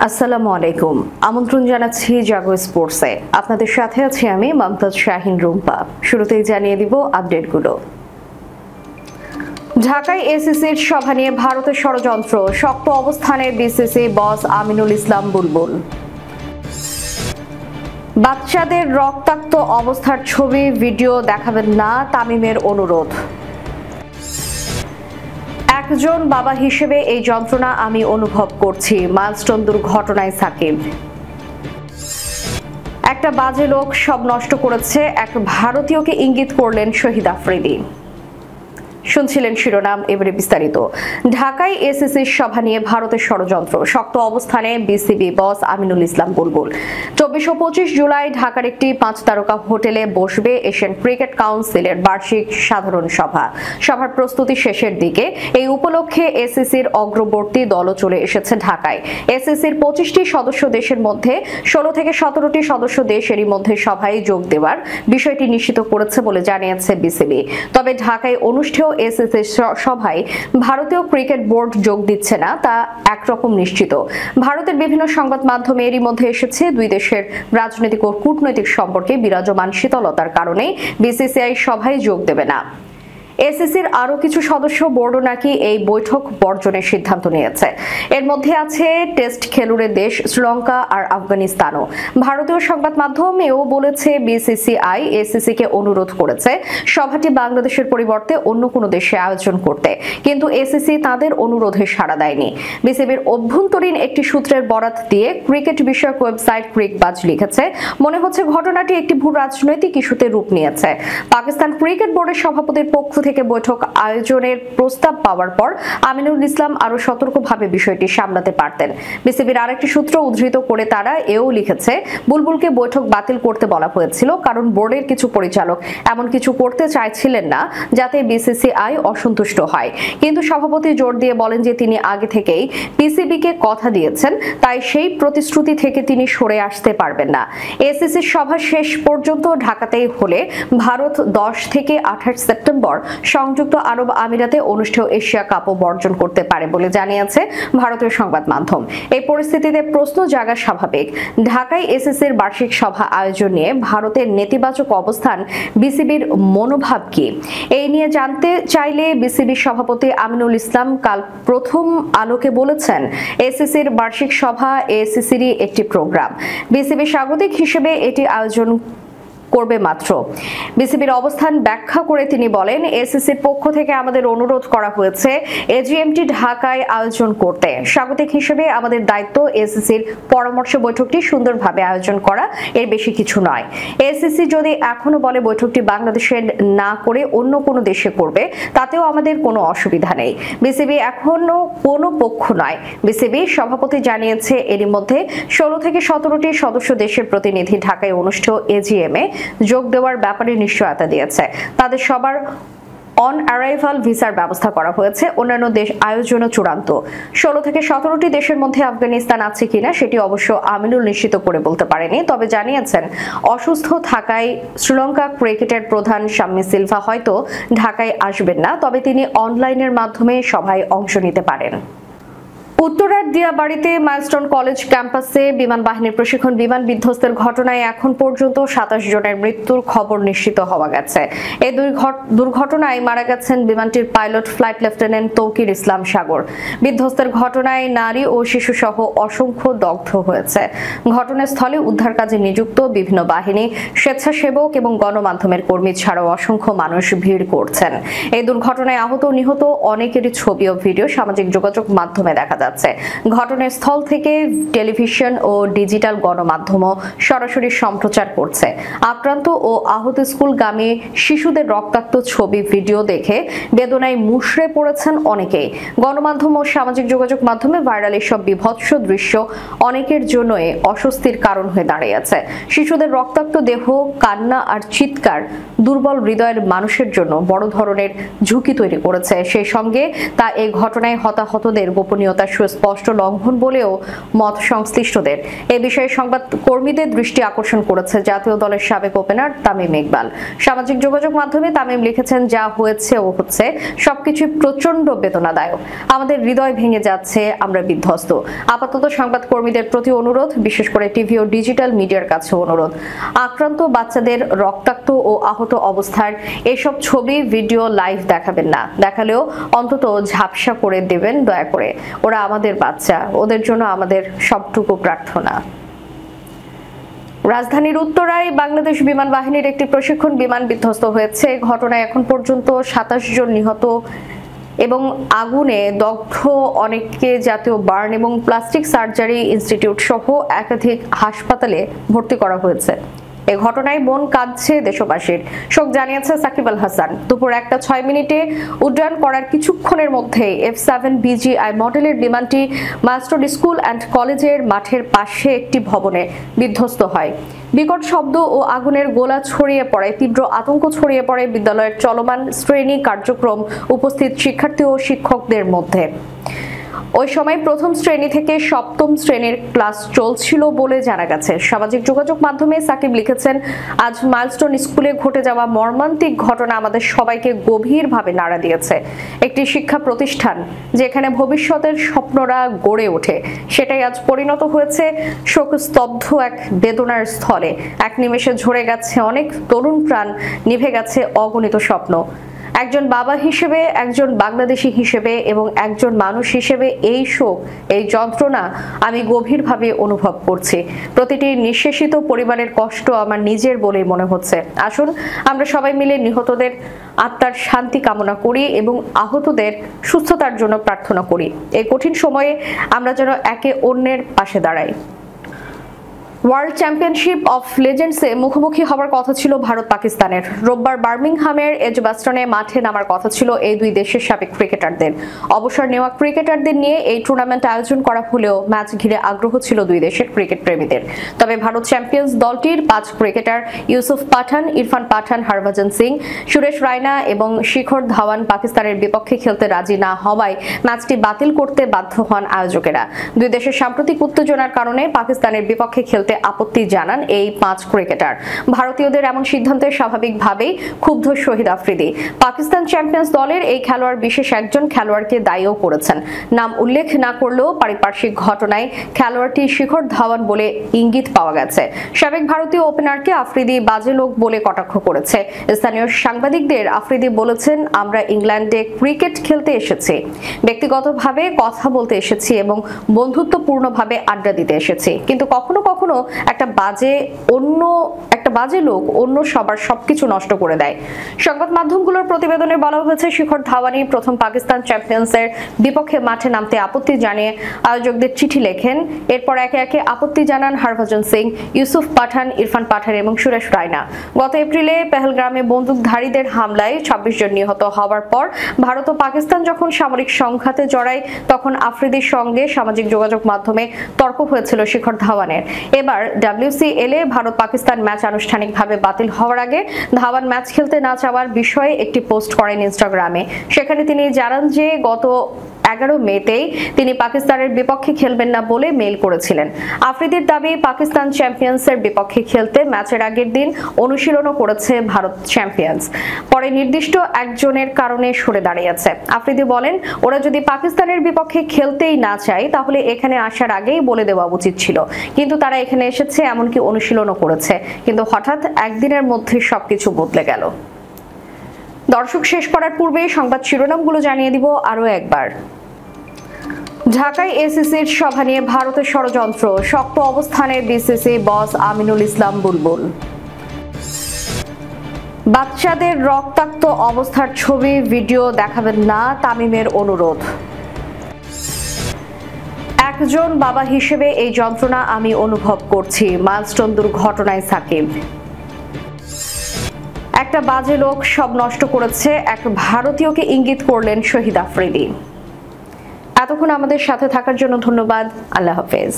আসসালামু আলাইকুম। আমন্ত্রণ জানাচ্ছি জাগো স্পোর্টসে। আপনাদের সাথে আছি আমি মমতাজ শাহিন রুম্পা। শুরুতেই জানিয়ে দিব আপডেটগুলো। ঢাকায় এসিসির সভা নিয়ে ভারতের ষড়যন্ত্র, শক্ত অবস্থানে বিসিসি বস আমিনুল ইসলাম বুলবুল। বাচ্চাদের রক্তাক্ত অবস্থার ছবি ভিডিও দেখাবেন না, তামিমের অনুরোধ। একজন বাবা হিসেবে এই যন্ত্রণা আমি অনুভব করছি, মাইলস্টোন দুর্ঘটনায় সাকিব। একটা বাজে লোক সব নষ্ট করেছে, এক ভারতীয়কে ইঙ্গিত করলেন শহীদ আফ্রিদি। শুনছিলেন শিরোনাম, এবারে বিস্তারিত। ঢাকায় এসিসির সভা নিয়ে ভারতের ষড়যন্ত্র, শক্ত অবস্থানে বিসিবি বস আমিনুল ইসলাম বুলবুল। 24 ও 25 জুলাই ঢাকার একটি 5 তারকা হোটেলে বসবে এশিয়ান ক্রিকেট কাউন্সিলের বার্ষিক সাধারণ সভা। সভার প্রস্তুতি শেষের দিকে। এই উপলক্ষে এসিসির অগ্রবর্তী দলও চলে এসেছে ঢাকায়। এসিসির 25টি সদস্য দেশের মধ্যে 16 থেকে 17টি সদস্য দেশ এরই মধ্যে সভায় যোগ দেওয়ার বিষয়টি নিশ্চিত করেছে বলে জানিয়েছে বিসিবি। তবে ঢাকায় অনুষ্ঠেয় এসিসি সভায় ভারতীয় ক্রিকেট বোর্ড যোগ দিচ্ছে না, তা একরকম নিশ্চিত। ভারতের বিভিন্ন সংবাদ মাধ্যমে এরই মধ্যে এসেছে দুই দেশের রাজনৈতিক ও কূটনৈতিক সম্পর্কে বিরাজমান শীতলতার কারণে বিসিসিআই সভায় যোগ দেবে না। এসিসির আরো কিছু সদস্য বোর্ডও নাকি এই বৈঠক বর্জনের সিদ্ধান্ত নিয়েছে। এর মধ্যে আছে টেস্ট খেলুড়ে দেশ শ্রীলঙ্কা আর আফগানিস্তানও। ভারতীয় সংবাদ মাধ্যমেও বলেছে বিসিসিআই এসিসিকে অনুরোধ করেছে সভাটি বাংলাদেশের পরিবর্তে অন্য কোনো দেশে আয়োজন করতে, কিন্তু এসিসি তাদের অনুরোধে সাড়া দেয়নি। বিসিবির অভ্যন্তরীণ একটি সূত্রের বরাত দিয়ে ক্রিকেট বিষয়ক ওয়েবসাইট ক্রিকবাজ লিখেছে, মনে হচ্ছে ঘটনাটি একটি ভূ রাজনৈতিক ইস্যুতে রূপ নিয়েছে। পাকিস্তান ক্রিকেট বোর্ডের সভাপতির পক্ষ থেকে বৈঠক আয়োজনের প্রস্তাব পাওয়ার পর আমিনুল ইসলাম আরো সতর্কভাবে বিষয়টি সামলাতে পারতেন। বিসিবির আরেকটি সূত্র উদ্ধৃত করে তারা এও লিখেছে, বুলবুলকে বৈঠক বাতিল করতে বলা হয়েছিল কারণ বোর্ডের কিছু পরিচালক এমন কিছু করতে চাইছিলেন না যাতে বিসিসিআই অসন্তুষ্ট হয়। কিন্তু সভাপতি জোর দিয়ে বলেন যে তিনি আগে থেকেই পিসিবিকে কথা দিয়েছেন, তাই সেই প্রতিশ্রুতি থেকে তিনি সরে আসতে পারবেন না। এসিসির সভা শেষ পর্যন্ত ঢাকাতেই হলে ভারত 10 থেকে 28 সেপ্টেম্বর সংযুক্ত আরব আমিরাতে অনুষ্ঠেয় এশিয়া কাপও বর্জন করতে পারে বলে জানিয়েছে ভারতীয় সংবাদ মাধ্যম। এই পরিস্থিতিতে প্রশ্ন জাগা স্বাভাবিক, ঢাকায় এসিসির বার্ষিক সভা আয়োজন নিয়ে ভারতের নেতিবাচক অবস্থান, বিসিবির মনোভাব কি? এই নিয়ে জানতে চাইলে বিসিবির সভাপতি আমিনুল ইসলাম কাল প্রথম আলোকে বলেছেন, এসিসির বার্ষিক সভা এসিসিরই একটি প্রোগ্রাম। বিসিবি স্বাগতিক হিসেবে এটি আয়োজন করবে মাত্র। বিসিবির অবস্থান ব্যাখ্যা করে তিনি বলেন, এসিসির পক্ষ থেকে আমাদের অনুরোধ করা হয়েছে এজিএমটি ঢাকায় আয়োজন করতে। স্বাগতিক হিসেবে আমাদের দায়িত্ব এসিসির পরামর্শ বৈঠকটি সুন্দরভাবে আয়োজন করা, এর বেশি কিছু নয়। এসিসি যদি এখনো বলে বৈঠকটি বাংলাদেশে না করে অন্য কোনো দেশে করবে, তাতেও আমাদের কোনো অসুবিধা নেই। বিসিবি এখনো কোনো পক্ষ নয়। বিসিবি সভাপতি জানিয়েছে এরই মধ্যে 16 থেকে 17টি সদস্য দেশের প্রতিনিধি ঢাকায় অনুষ্ঠেয় এজিএমে যোগ দেওয়ার ব্যাপারে নিশ্চয়তা দিয়েছে। তাদের সবার অন অ্যারাইভাল ভিসার ব্যবস্থা করা হয়েছে। অন্যান্য দেশ আয়োজনও চূড়ান্ত। 16 থেকে 17টি দেশের মধ্যে আফগানিস্তান আছে কিনা সেটি অবশ্য আমিনুল নিশ্চিত করে বলতে পারেনি, তবে জানিয়েছেন অসুস্থ থাকায় শ্রীলঙ্কা ক্রিকেটের প্রধান শাম্মী সিলভা হয়তো ঢাকায় আসবেন না, তবে তিনি অনলাইনের মাধ্যমে সভায় অংশ নিতে পারেন। উত্তরার দিয়াবাড়িতে মাইলস্টোন কলেজ ক্যাম্পাসে বিমান বাহিনীর প্রশিক্ষণ বিমান বিধ্বস্তের ঘটনায় এখন পর্যন্ত 27 জনের মৃত্যুর খবর নিশ্চিত হওয়া গেছে। এই দুর্ঘটনায় মারা গেছেন বিমানটির পাইলট ফ্লাইট লেফটেন্যান্ট তৌকির ইসলাম সাগর। বিধ্বস্তের ঘটনায় নারী ও শিশু সহ অসংখ্য দগ্ধ হয়েছে। ঘটনাস্থলে উদ্ধার কাজে নিযুক্ত বিভিন্ন বাহিনী, স্বেচ্ছাসেবক এবং গণমাধ্যমের কর্মী ছাড়াও অসংখ্য মানুষ ভিড় করছেন। এই দুর্ঘটনায় আহত নিহত অনেকেরই ছবি ও ভিডিও সামাজিক যোগাযোগ মাধ্যমে দেখা যাচ্ছে। ঘটনাস্থল থেকে টেলিভিশন ও ডিজিটাল গণমাধ্যমও সরাসরি সম্প্রচার করছে। আক্রান্ত ও আহত স্কুলগামী শিশুদের রক্তাক্ত ছবি ভিডিও দেখে বেদনায় মুষড়ে পড়েছেন অনেকেই। গণমাধ্যম ও সামাজিক যোগাযোগ মাধ্যমে ভাইরাল এসব বিভৎস দৃশ্য অনেকের জন্যই অস্বস্তির কারণ হয়ে দাঁড়িয়েছে। শিশুদের রক্তাক্ত দেহ, কান্না আর চিৎকার দুর্বল হৃদয়ের মানুষের জন্য বড় ধরনের ঝুঁকি তৈরি করেছে। সেই সঙ্গে তা এই ঘটনায় হতাহতদের গোপনীয়তার সুস্পষ্ট লঙ্ঘন বলেও মত সংশ্লিষ্টদের। এ বিষয়ে সংবাদ কর্মীদের দৃষ্টি আকর্ষণ করেছে জাতীয় দলের সাবেক ওপেনার তামিম ইকবাল। সামাজিক যোগাযোগ মাধ্যমে তামিম লিখেছেন, যা হয়েছে ও হচ্ছে সবকিছু প্রচন্ড বেদনাদায়ক। আমাদের হৃদয় ভেঙে যাচ্ছে, আমরা বিধ্বস্ত। আপাতত সংবাদ কর্মীদের প্রতি অনুরোধ, বিশেষ করে টিভি ও ডিজিটাল মিডিয়ার কাছে অনুরোধ, আক্রান্ত বাচ্চাদের রক্তাক্ত ও আহত অবস্থার এসব ছবি, ভিডিও লাইভ দেখাবেন না। দেখালেও অন্তত ঝাপসা করে দেবেন দয়া করে। ওরা আমাদের বাচ্চা, ওদের জন্য আমাদের সবটুকু প্রার্থনা। রাজধানীর উত্তরায় বাংলাদেশ বিমান বাহিনীর একটি প্রশিক্ষণ বিমান বিধ্বস্ত হয়েছে। ঘটনায় এখন পর্যন্ত 27 জন নিহত এবং আগুনে দগ্ধ অনেককে জাতীয় বার্ন এবং প্লাস্টিক সার্জারি ইনস্টিটিউট সহ একাধিক হাসপাতালে ভর্তি করা হয়েছে। এই ঘটনায় মন কাঁদছে দেশবাসীর, শোক জানিয়েছে সাকিব আল হাসান। দুপুর 1:06 উড্ডয়ন করার কিছুক্ষণের মধ্যে F7 BGI মডেলের বিমানটি মাস্টার স্কুল অ্যান্ড কলেজের মাঠের পাশে একটি ভবনে বিধ্বস্ত হয়। বিকট শব্দ ও আগুনের গোলা ছড়িয়ে পড়ে, তীব্র আতঙ্ক ছড়িয়ে পড়ে বিদ্যালয়ের চলমান শ্রেণী কার্যক্রম উপস্থিত শিক্ষার্থী ও শিক্ষকদের মধ্যে। ওই সময় প্রথম শ্রেণী থেকে সপ্তম শ্রেণীর ক্লাস চলছিল বলে জানা গেছে। সামাজিক যোগাযোগ মাধ্যমে সাকিব লিখেছেন, আজ মাইলস্টোন স্কুলে ঘটে যাওয়া মর্মান্তিক ঘটনা আমাদের সবাইকে গভীরভাবে নাড়া দিয়েছে। একটি শিক্ষা প্রতিষ্ঠান যেখানে ভবিষ্যতের স্বপ্নরা গড়ে ওঠে, সেটাই আজ পরিণত হয়েছে শোকস্তব্ধ এক বেদনার স্থলে। এক নিমেষে ঝরে গেছে অনেক তরুণ প্রাণ, নিভে গেছে অগণিত স্বপ্ন। একজন বাবা হিসেবে, একজন বাংলাদেশী হিসেবে এবং একজন মানুষ হিসেবে এই শোক, এই যন্ত্রণা আমি গভীরভাবে অনুভব করছি। প্রতিটি নিঃশেষিত পরিবারের কষ্ট আমার নিজের বলেই মনে হচ্ছে। আসুন আমরা সবাই মিলে নিহতদের আত্মার শান্তি কামনা করি এবং আহতদের সুস্থতার জন্য প্রার্থনা করি। এই কঠিন সময়ে আমরা যেন একে অন্যের পাশে দাঁড়াই। ওয়ার্ল্ড চ্যাম্পিয়নশিপ অফ লেজেন্ডসে মুখোমুখি হওয়ার কথা ছিল ভারত পাকিস্তানের। রোববার বার্মিংহামের এজবাস্টনে মাঠে নামার কথা ছিল এই দুই দেশের সাবেক ক্রিকেটারদের। অবসর নেওয়া ক্রিকেটারদের নিয়ে এই টুর্নামেন্ট আয়োজন করা হলেও ম্যাচ ঘিরে আগ্রহ ছিল দুই দেশের ক্রিকেট প্রেমীদের। তবে ভারত চ্যাম্পিয়ন্স দলটির 5 ক্রিকেটার ইউসুফ পাঠান, ইরফান পাঠান, হরভজন সিং, সুরেশ রায়না এবং শিখর ধাওয়ান পাকিস্তানের বিপক্ষে খেলতে রাজি না হওয়ায় ম্যাচটি বাতিল করতে বাধ্য হন আয়োজকেরা। দুই দেশের সাম্প্রতিক উত্তেজনার কারণে পাকিস্তানের বিপক্ষে খেলতে আপত্তি জানান এই 5 ক্রিকেটার। ভারতীয়দের এমন সিদ্ধান্তে স্বাভাবিকভাবেই ক্ষুব্ধ শহীদ আফ্রিদি। পাকিস্তান চ্যাম্পিয়ন্স দলের এই খেলোয়াড় বিশেষ একজন খেলোয়াড়কে দায়ীও করেছেন। নাম উল্লেখ না করলেও পারিপার্শ্বিক ঘটনায় খেলোয়াড়টি শিখর ধাওয়ান বলে ইঙ্গিত পাওয়া গেছে। সাবেক ভারতীয় ওপেনারকে আফ্রিদি বাজে লোক বলে কটাক্ষ করেছে। স্থানীয় সাংবাদিকদের আফ্রিদি বলেছেন, আমরা ইংল্যান্ডে ক্রিকেট খেলতে এসেছি, ব্যক্তিগতভাবে কথা বলতে এসেছি এবং বন্ধুত্বপূর্ণভাবে আড্ডা দিতে এসেছি, কিন্তু কখনো কখনো একটা বাজে লোক অন্য সবার সবকিছু নষ্ট করে দেয়। সংবাদ মাধ্যমগুলোর প্রতিবেদনে বলা হয়েছে, শিখর ধাওয়ানি প্রথম পাকিস্তান চ্যাম্পিয়ন্সের বিপক্ষে মাঠে নামতে আপত্তি জানিয়ে আয়োজকদের চিঠি লেখেন। এরপর একে একে আপত্তি জানান হরভজন সিং, ইউসুফ পাঠান, ইরফান পাঠান এবং সুরেশ রায়না। গত এপ্রিলে পেহেলগ্রামে বন্দুকধারীদের হামলায় 26 জন নিহত হওয়ার পর ভারত ও পাকিস্তান যখন সামরিক সংঘাতে জড়ায়, তখন আফ্রিদির সঙ্গে সামাজিক যোগাযোগ মাধ্যমে তর্ক হয়েছিল শিখর ধাওয়ানের। এবার WCL এ ভারত পাকিস্তান ম্যাচ আনুষ্ঠানিকভাবে বাতিল হওয়ার আগে ধাওয়ান ম্যাচ খেলতে না চাওয়ার বিষয়ে একটি পোস্ট করেন ইনস্টাগ্রামে। সেখানে তিনি জানান যে গত 11 মেতেই তিনি পাকিস্তানের বিপক্ষে খেলবেন না বলে মেইল করেছিলেন। আফ্রিদির দাবি, পাকিস্তান চ্যাম্পিয়ন্সের বিপক্ষে খেলতে ম্যাচের আগের দিন অনুশীলনও করেছে ভারত চ্যাম্পিয়ন্স, পরে নির্দিষ্ট একজনের কারণে সরে দাঁড়িয়েছে। আফ্রিদি বলেন, ওরা যদি পাকিস্তানের বিপক্ষে খেলতেই না চায় তাহলে এখানে আসার আগেই বলে দেওয়া উচিত ছিল, কিন্তু তারা এখানে এসেছে, এমনকি অনুশীলনও করেছে, কিন্তু হঠাৎ একদিনের মধ্যে সবকিছু বদলে গেল। দর্শক, শেষ করার পূর্বে সংবাদ শিরোনামগুলো জানিয়ে দিব আরো একবার। ঢাকায় এসিসির সভা নিয়ে ভারতের ষড়যন্ত্র, শক্ত অবস্থানে বিসিসি বস আমিনুল ইসলাম বুলবুল। বাচ্চাদের রক্তাক্ত অবস্থার ছবি, ভিডিও দেখাবেন না, তামিমের অনুরোধ। একজন বাবা হিসেবে এই যন্ত্রণা আমি অনুভব করছি, মাইলস্টোন দুর্ঘটনায় সাকিব। একটা বাজে লোক সব নষ্ট করেছে, এক ভারতীয়কে ইঙ্গিত করলেন শহীদ আফ্রিদি। এতক্ষণ আমাদের সাথে থাকার জন্য ধন্যবাদ। আল্লাহ হাফেজ।